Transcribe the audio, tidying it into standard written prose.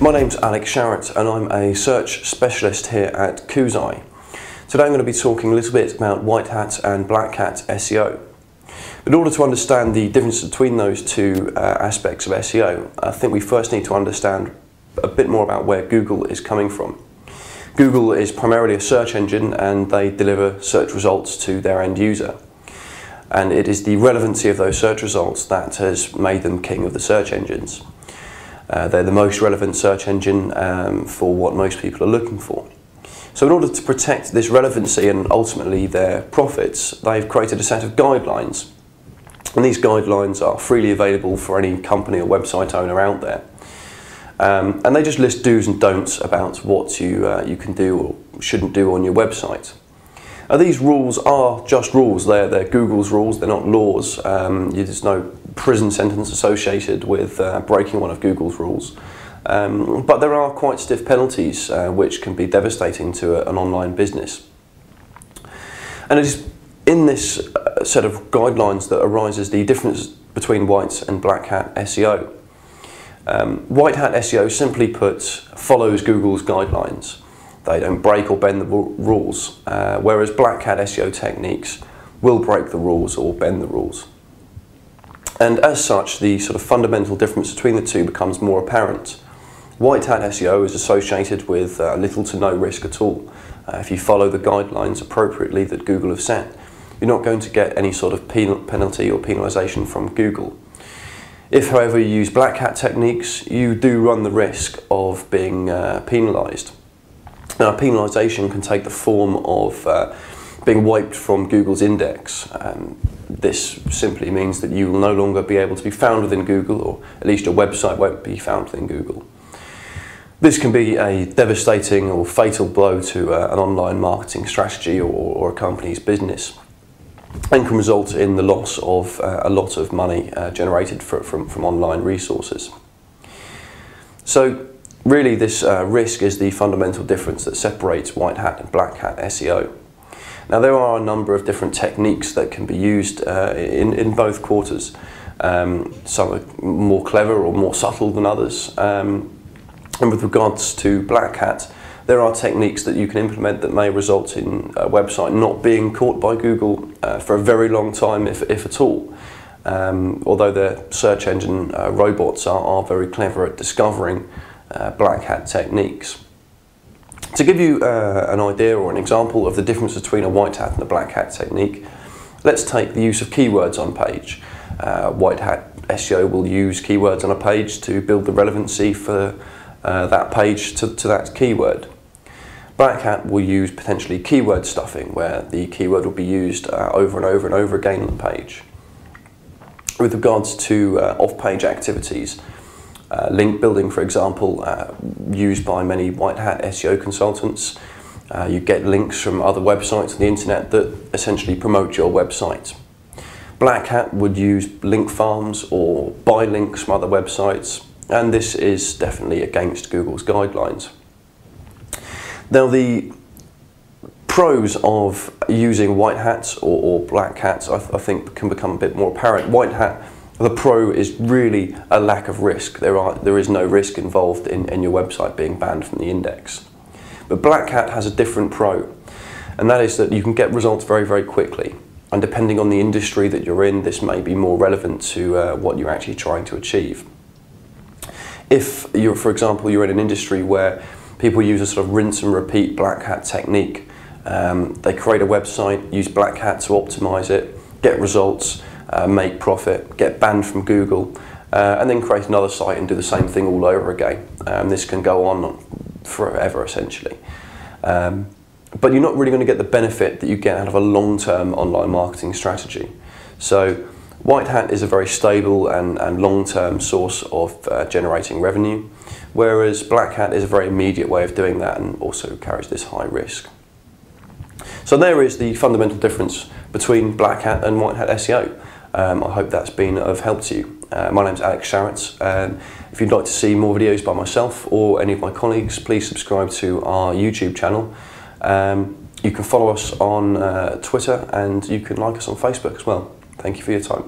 My name's Alex Sharratt and I'm a search specialist here at Kuzai. Today I'm going to be talking a little bit about white hat and black hat SEO. In order to understand the difference between those two aspects of SEO, I think we first need to understand a bit more about where Google is coming from. Google is primarily a search engine and they deliver search results to their end user. And it is the relevancy of those search results that has made them king of the search engines. They're the most relevant search engine for what most people are looking for. So in order to protect this relevancy and ultimately their profits, they've created a set of guidelines. And these guidelines are freely available for any company or website owner out there. And they just list do's and don'ts about what you can do or shouldn't do on your website. Now, these rules are just rules. They're Google's rules, they're not laws. There's no prison sentence associated with breaking one of Google's rules. But there are quite stiff penalties which can be devastating to an online business. And it is in this set of guidelines that arises the difference between white and black hat SEO. White hat SEO, simply put, follows Google's guidelines. They don't break or bend the rules, whereas black hat SEO techniques will break the rules or bend the rules. And as such, the sort of fundamental difference between the two becomes more apparent. White hat SEO is associated with little to no risk at all. If you follow the guidelines appropriately that Google have set, you're not going to get any sort of penalty or penalisation from Google. If, however, you use black hat techniques, you do run the risk of being penalised. Now, penalisation can take the form of being wiped from Google's index. This simply means that you will no longer be able to be found within Google, or at least your website won't be found within Google. This can be a devastating or fatal blow to an online marketing strategy or a company's business, and can result in the loss of a lot of money generated from online resources. So really, this risk is the fundamental difference that separates white hat and black hat SEO. Now, there are a number of different techniques that can be used in both quarters. Some are more clever or more subtle than others. And with regards to black hat, there are techniques that you can implement that may result in a website not being caught by Google for a very long time, if at all. Although their search engine robots are very clever at discovering black hat techniques. To give you an idea or an example of the difference between a white hat and a black hat technique, let's take the use of keywords on page. White hat SEO will use keywords on a page to build the relevancy for that page to that keyword. Black hat will use potentially keyword stuffing, where the keyword will be used over and over and over again on the page. With regards to off-page activities, link building, for example, used by many white hat SEO consultants. You get links from other websites on the internet that essentially promote your website. Black hat would use link farms or buy links from other websites, and this is definitely against Google's guidelines. Now, the pros of using white hats or black hats, I think, can become a bit more apparent. White hat, the pro is really a lack of risk. There is no risk involved in your website being banned from the index. But black hat has a different pro, and that is that you can get results very, very quickly. And depending on the industry that you're in, this may be more relevant to what you're actually trying to achieve. If you're, for example, you're in an industry where people use a sort of rinse and repeat black hat technique, they create a website, use black hat to optimize it, get results, make profit, get banned from Google, and then create another site and do the same thing all over again. This can go on forever, essentially. But you're not really going to get the benefit that you get out of a long-term online marketing strategy. So white hat is a very stable and long-term source of generating revenue, whereas black hat is a very immediate way of doing that and also carries this high risk. So there is the fundamental difference between black hat and white hat SEO. I hope that's been of help to you. My name's Alex Sharratt, and if you'd like to see more videos by myself or any of my colleagues, please subscribe to our YouTube channel. You can follow us on Twitter, and you can like us on Facebook as well. Thank you for your time.